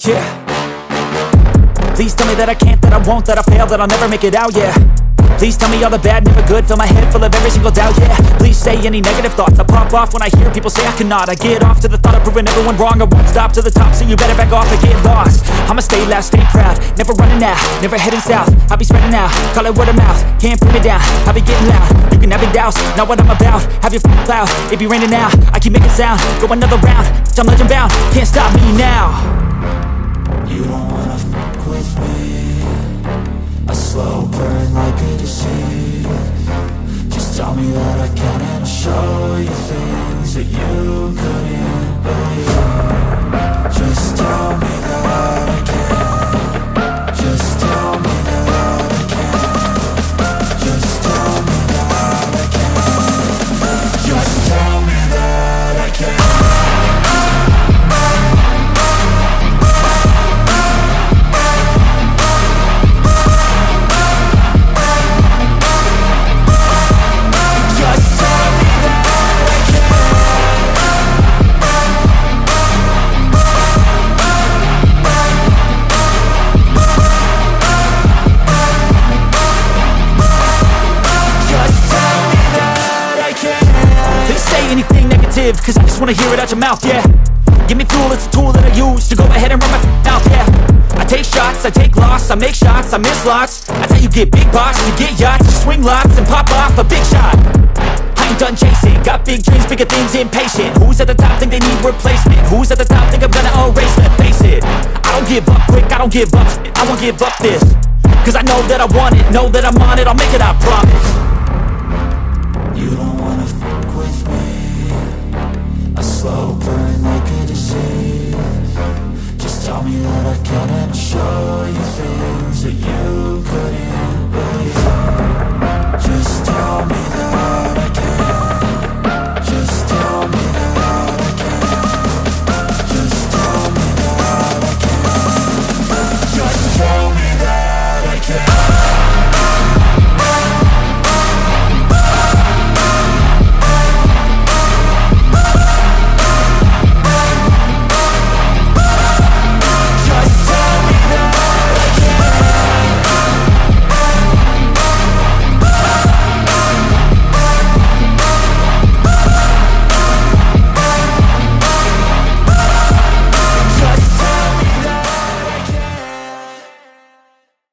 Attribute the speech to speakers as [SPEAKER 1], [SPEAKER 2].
[SPEAKER 1] yeah. Please tell me that I can't, that I won't, that I fail, that I'll never make it out, yeah. Please tell me all the bad, never good. Fill my head full of every single doubt, yeah. Please say any negative thoughts. I pop off when I hear people say I cannot. I get off to the thought of proving everyone wrong. I won't stop to the top, so you better back off and get lost. I'ma stay loud, stay proud, never running out, never heading south. I'll be spreading out, call it word of mouth. Can't put me down, I'll be getting loud. You can have your doubts, not what I'm about. Have your cloud, it be raining now. I keep making sound, go another round. I'm legend bound, can't stop me now.
[SPEAKER 2] You don't wanna fuck with me. A slow burn like a disease. Just tell me that I can and I'll show you things that you couldn't believe. Just tell me that I can. Just tell me that I can. Just tell me that I can. Just tell me that I can.
[SPEAKER 1] Anything negative, cause I just wanna hear it out your mouth, yeah. Give me fuel, it's a tool that I use to go ahead and run my mouth, yeah. I take shots, I take loss, I make shots, I miss lots. That's how you get big box, you get yachts, you swing lots and pop off a big shot. I ain't done chasing, got big dreams, bigger things, impatient. Who's at the top think they need replacement? Who's at the top think I'm gonna erase them? Face it, I don't give up quick, I don't give up, I won't give up this. Cause I know that I want it, know that I'm on it, I'll make it, I promise.
[SPEAKER 2] You don't